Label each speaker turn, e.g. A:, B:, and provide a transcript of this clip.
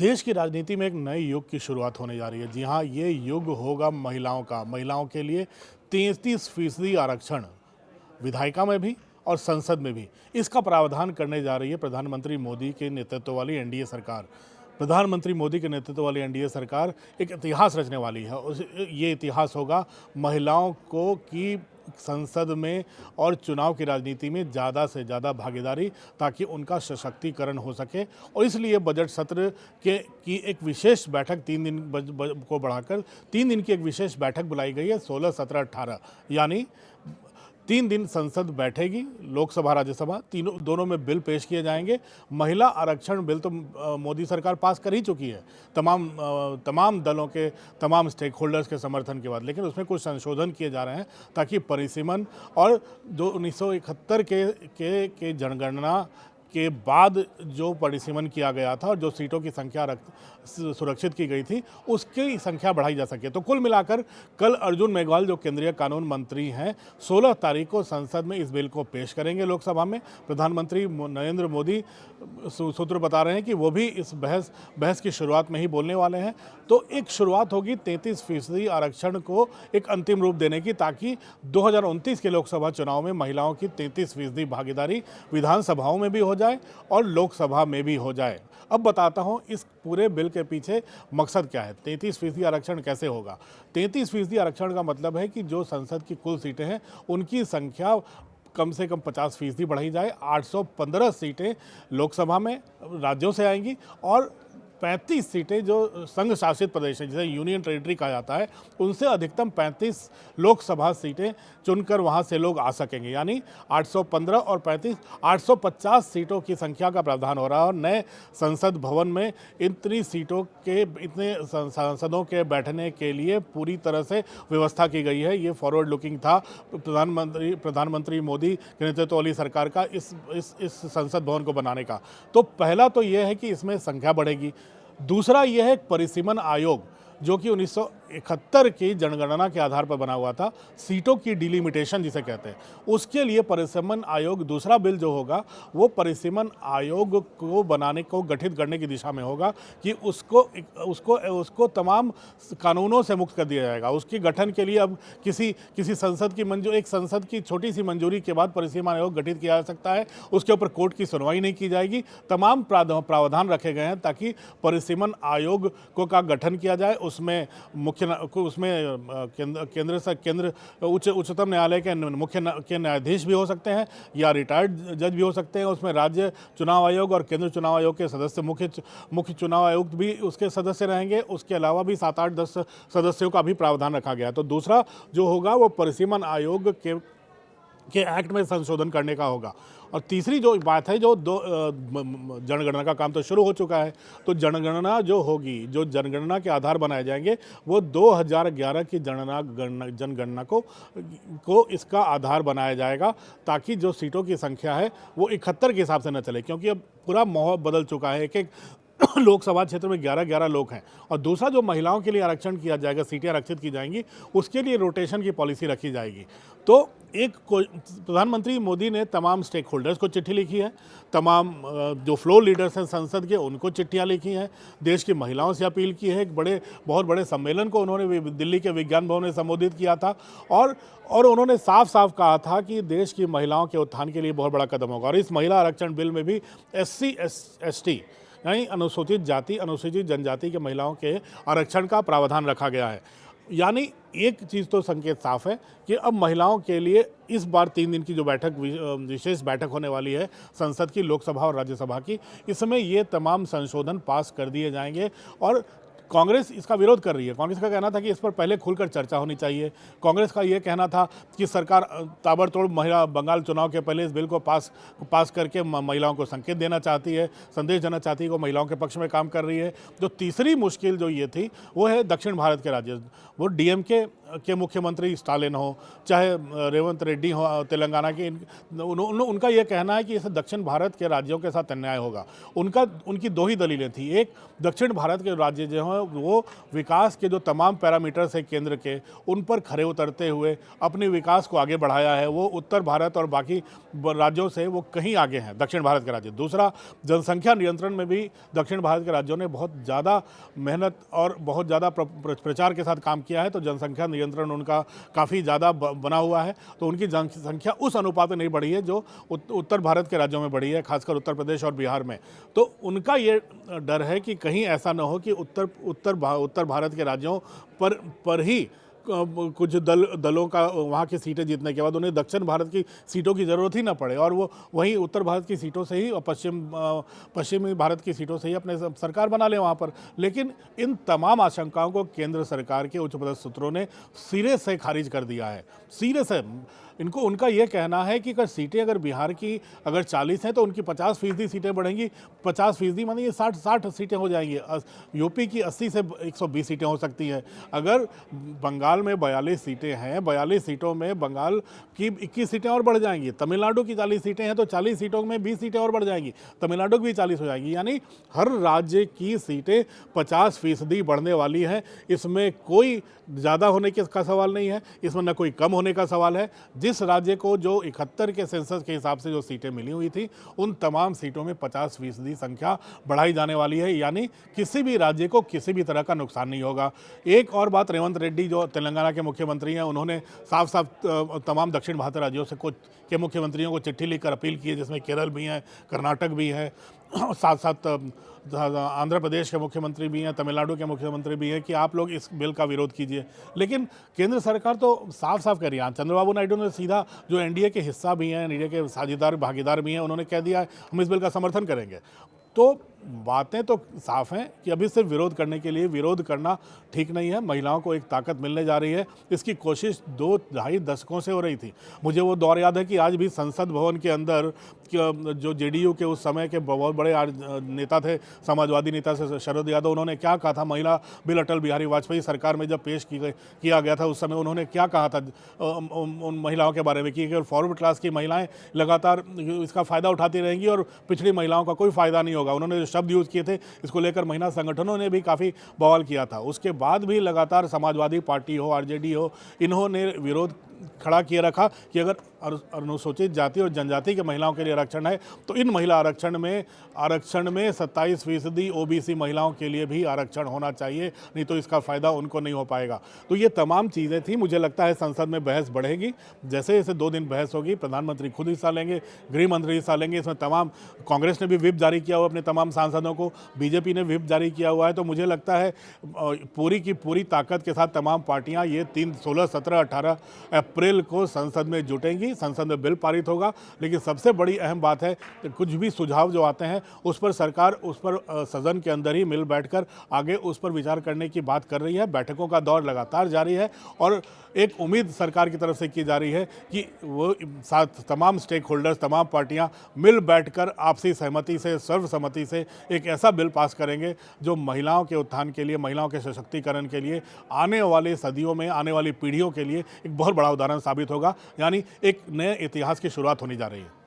A: देश की राजनीति में एक नए युग की शुरुआत होने जा रही है। जी हाँ, ये युग होगा महिलाओं का। महिलाओं के लिए 33% आरक्षण, विधायिका में भी और संसद में भी। इसका प्रावधान करने जा रही है प्रधानमंत्री मोदी के नेतृत्व वाली एनडीए सरकार। प्रधानमंत्री मोदी के नेतृत्व वाली एनडीए सरकार एक इतिहास रचने वाली है। ये इतिहास होगा महिलाओं को की संसद में और चुनाव की राजनीति में ज़्यादा से ज़्यादा भागीदारी, ताकि उनका सशक्तिकरण हो सके। और इसलिए बजट सत्र की एक विशेष बैठक 3 दिन को बढ़ाकर 3 दिन की एक विशेष बैठक बुलाई गई है। 16, 17, 18 यानी 3 दिन संसद बैठेगी। लोकसभा राज्यसभा तीनों दोनों में बिल पेश किए जाएंगे। महिला आरक्षण बिल तो मोदी सरकार पास कर ही चुकी है तमाम दलों के, तमाम स्टेक होल्डर्स के समर्थन के बाद, लेकिन उसमें कुछ संशोधन किए जा रहे हैं ताकि परिसीमन और जो 1971 के जनगणना के बाद जो परिसीमन किया गया था और जो सीटों की संख्या सुरक्षित की गई थी, उसकी संख्या बढ़ाई जा सके। तो कुल मिलाकर कल अर्जुन मेघवाल जो केंद्रीय कानून मंत्री हैं, 16 तारीख को संसद में इस बिल को पेश करेंगे लोकसभा में। प्रधानमंत्री नरेंद्र मोदी सूत्र बता रहे हैं कि वो भी इस बहस की शुरुआत में ही बोलने वाले हैं। तो एक शुरुआत होगी 33% आरक्षण को एक अंतिम रूप देने की, ताकि 2029 के लोकसभा चुनाव में महिलाओं की 33% भागीदारी विधानसभाओं में भी हो जाए और लोकसभा में भी हो जाए। अब बताता हूं इस पूरे बिल के पीछे मकसद क्या है। 33% आरक्षण कैसे होगा? 33% आरक्षण का मतलब है कि जो संसद की कुल सीटें हैं उनकी संख्या कम से कम 50% बढ़ाई जाए। 815 सीटें लोकसभा में राज्यों से आएंगी और 35 सीटें जो संघ शासित प्रदेश हैं, जिसे यूनियन टेरिटरी कहा जाता है, उनसे अधिकतम 35 लोकसभा सीटें चुनकर वहां से लोग आ सकेंगे। यानी 815 और 35, 850 सीटों की संख्या का प्रावधान हो रहा है। और नए संसद भवन में इतनी सीटों के, इतने सांसदों के बैठने के लिए पूरी तरह से व्यवस्था की गई है। ये फॉरवर्ड लुकिंग था प्रधानमंत्री मोदी के नेतृत्व वाली सरकार का इस संसद भवन को बनाने का। तो पहला तो यह है कि इसमें संख्या बढ़ेगी। दूसरा यह है परिसीमन आयोग, जो कि 1971 की जनगणना के आधार पर बना हुआ था। सीटों की डिलिमिटेशन जिसे कहते हैं, उसके लिए परिसीमन आयोग, दूसरा बिल जो होगा वो परिसीमन आयोग को बनाने को गठित करने की दिशा में होगा कि उसको तमाम कानूनों से मुक्त कर दिया जाएगा। उसके गठन के लिए अब किसी संसद की एक संसद की छोटी सी मंजूरी के बाद परिसीमन आयोग गठित किया जा सकता है। उसके ऊपर कोर्ट की सुनवाई नहीं की जाएगी। तमाम प्रावधान रखे गए हैं ताकि परिसीमन आयोग का गठन किया जाए। उसमें केंद्र उच्चतम न्यायालय के मुख्य न्यायाधीश भी हो सकते हैं या रिटायर्ड जज भी हो सकते हैं। उसमें राज्य चुनाव आयोग और केंद्र चुनाव आयोग के सदस्य, मुख्य चुनाव आयुक्त भी उसके सदस्य रहेंगे। उसके अलावा भी 7, 8, 10 सदस्यों का भी प्रावधान रखा गया है। तो दूसरा जो होगा वो परिसीमन आयोग के एक्ट में संशोधन करने का होगा। और तीसरी जो बात है, जो जनगणना का काम तो शुरू हो चुका है। तो जनगणना जो होगी, जो जनगणना के आधार बनाए जाएंगे, वो 2011 की जनगणना को इसका आधार बनाया जाएगा, ताकि जो सीटों की संख्या है वो 71 के हिसाब से न चले, क्योंकि अब पूरा माहौल बदल चुका है। एक लोकसभा क्षेत्र में 11-11 लोग हैं। और दूसरा जो महिलाओं के लिए आरक्षण किया जाएगा, सीटें आरक्षित की जाएंगी, उसके लिए रोटेशन की पॉलिसी रखी जाएगी। तो प्रधानमंत्री मोदी ने तमाम स्टेक होल्डर्स को चिट्ठी लिखी है, तमाम जो फ्लोर लीडर्स हैं संसद के, उनको चिट्ठियां लिखी हैं। देश की महिलाओं से अपील की है। एक बहुत बड़े सम्मेलन को उन्होंने दिल्ली के विज्ञान भवन में संबोधित किया था और उन्होंने साफ साफ कहा था कि देश की महिलाओं के उत्थान के लिए बहुत बड़ा कदम होगा। और इस महिला आरक्षण बिल में भी SC, ST यानी अनुसूचित जाति, अनुसूचित जनजाति के महिलाओं के आरक्षण का प्रावधान रखा गया है। यानी एक चीज़ तो संकेत साफ है कि अब महिलाओं के लिए इस बार 3 दिन की जो विशेष बैठक होने वाली है संसद की, लोकसभा और राज्यसभा की, इसमें ये तमाम संशोधन पास कर दिए जाएंगे। और कांग्रेस इसका विरोध कर रही है। कांग्रेस का कहना था कि इस पर पहले खुलकर चर्चा होनी चाहिए। कांग्रेस का ये कहना था कि सरकार ताबड़तोड़ बंगाल चुनाव के पहले इस बिल को पास करके महिलाओं को संकेत देना चाहती है, संदेश देना चाहती है, वो महिलाओं के पक्ष में काम कर रही है। जो तीसरी मुश्किल जो ये थी वो है दक्षिण भारत के राज्य। वो DMK के मुख्यमंत्री स्टालिन हो, चाहे रेवंत रेड्डी हो तेलंगाना के, उनका यह कहना है कि इसे दक्षिण भारत के राज्यों के साथ अन्याय होगा। उनकी 2 ही दलीलें थी। एक, दक्षिण भारत के राज्य जो हैं वो विकास के जो तमाम पैरामीटर्स हैं केंद्र के, उन पर खरे उतरते हुए अपने विकास को आगे बढ़ाया है। वो उत्तर भारत और बाकी राज्यों से वो कहीं आगे हैं, दक्षिण भारत के राज्य। दूसरा, जनसंख्या नियंत्रण में भी दक्षिण भारत के राज्यों ने बहुत ज़्यादा मेहनत और बहुत ज़्यादा प्रचार के साथ काम किया है, तो जनसंख्या नियंत्रण उनका काफ़ी ज़्यादा बना हुआ है। तो उनकी जनसंख्या उस अनुपात में नहीं बढ़ी है जो उत्तर भारत के राज्यों में बढ़ी है, खासकर उत्तर प्रदेश और बिहार में। तो उनका ये डर है कि कहीं ऐसा न हो कि उत्तर भारत के राज्यों पर ही कुछ दलों का वहाँ की सीटें जीतने के बाद उन्हें दक्षिण भारत की सीटों की ज़रूरत ही ना पड़े और वो वहीं उत्तर भारत की सीटों से ही और पश्चिमी भारत की सीटों से ही अपने सरकार बना लें वहाँ पर। लेकिन इन तमाम आशंकाओं को केंद्र सरकार के उच्च पदस्थ सूत्रों ने सिरे से खारिज कर दिया है, सिरे से। उनका यह कहना है कि सीटें अगर बिहार की अगर 40 हैं तो उनकी 50% सीटें बढ़ेंगी, 50% मानिए ये 60 सीटें हो जाएंगी। यूपी की 80 से 120 सीटें हो सकती हैं। अगर बंगाल में 42 सीटें हैं, 42 सीटों में बंगाल की 21 सीटें और बढ़ जाएंगी। तमिलनाडु की 40 सीटें हैं तो 40 सीटों में 20 सीटें और बढ़ जाएंगी, तमिलनाडु की भी 40 हो जाएगी। यानी हर राज्य की सीटें 50% बढ़ने वाली हैं। इसमें कोई ज़्यादा होने का सवाल नहीं है, इसमें न कोई कम होने का सवाल है। जिस राज्य को जो 71 के सेंसस के हिसाब से जो सीटें मिली हुई थी, उन तमाम सीटों में 50% संख्या बढ़ाई जाने वाली है। यानी किसी भी राज्य को किसी भी तरह का नुकसान नहीं होगा। एक और बात, रेवंत रेड्डी जो तेलंगाना के मुख्यमंत्री हैं, उन्होंने साफ साफ तमाम दक्षिण भारतीय राज्यों से के मुख्यमंत्रियों को चिट्ठी लिखकर अपील की है, जिसमें केरल भी है, कर्नाटक भी है, साथ साथ आंध्र प्रदेश के मुख्यमंत्री भी हैं, तमिलनाडु के मुख्यमंत्री भी हैं कि आप लोग इस बिल का विरोध कीजिए। लेकिन केंद्र सरकार तो साफ साफ कह रही है। चंद्रबाबू नायडू ने सीधा, जो एनडीए के हिस्सा भी हैं, एनडीए के साझेदार भागीदार भी हैं, उन्होंने कह दिया है हम इस बिल का समर्थन करेंगे। तो बातें तो साफ हैं कि अभी सिर्फ विरोध करने के लिए विरोध करना ठीक नहीं है। महिलाओं को एक ताकत मिलने जा रही है। इसकी कोशिश 2-2.5 दशकों से हो रही थी। मुझे वो दौर याद है कि आज भी संसद भवन के अंदर जो जेडीयू के उस समय के बहुत बड़े नेता थे, समाजवादी नेता से शरद यादव, उन्होंने क्या कहा था महिला बिल अटल बिहारी वाजपेयी सरकार में जब पेश किया गया था, उस समय उन्होंने क्या कहा था उन महिलाओं के बारे में कि अगर फॉरवर्ड क्लास की महिलाएं लगातार इसका फ़ायदा उठाती रहेंगी और पिछड़ी महिलाओं का कोई फ़ायदा नहीं होगा। उन्होंने जो शब्द यूज़ किए थे, इसको लेकर महिला संगठनों ने भी काफ़ी बवाल किया था। उसके बाद भी लगातार समाजवादी पार्टी हो, आरजेडी हो, इन्होंने विरोध खड़ा किए रखा कि अगर अनुसूचित जाति और जनजाति के महिलाओं के लिए आरक्षण है तो इन महिला आरक्षण में 27% ओबीसी महिलाओं के लिए भी आरक्षण होना चाहिए, नहीं तो इसका फ़ायदा उनको नहीं हो पाएगा। तो ये तमाम चीज़ें थी। मुझे लगता है संसद में बहस बढ़ेगी, जैसे जैसे 2 दिन बहस होगी, प्रधानमंत्री खुद हिस्सा लेंगे, गृह मंत्री हिस्सा लेंगे। इसमें तमाम, कांग्रेस ने भी व्हिप जारी किया हुआ अपने तमाम सांसदों को, बीजेपी ने व्हिप जारी किया हुआ है। तो मुझे लगता है पूरी की पूरी ताकत के साथ तमाम पार्टियाँ ये 16, 17, 18 अप्रैल को संसद में जुटेंगी, संसद में बिल पारित होगा। लेकिन सबसे बड़ी अहम बात है कि कुछ भी सुझाव जो आते हैं उस पर सरकार सदन के अंदर ही मिल बैठकर आगे उस पर विचार करने की बात कर रही है। बैठकों का दौर लगातार जारी है और एक उम्मीद सरकार की तरफ से की जा रही है कि वो तमाम स्टेक होल्डर्स, तमाम पार्टियां मिल बैठकर आपसी सहमति से, सर्वसम्मति से एक ऐसा बिल पास करेंगे जो महिलाओं के उत्थान के लिए, महिलाओं के सशक्तिकरण के लिए, आने वाले सदियों में, आने वाली पीढ़ियों के लिए एक बहुत बड़ा उदाहरण साबित होगा। यानी एक नए इतिहास की शुरुआत होने जा रही है।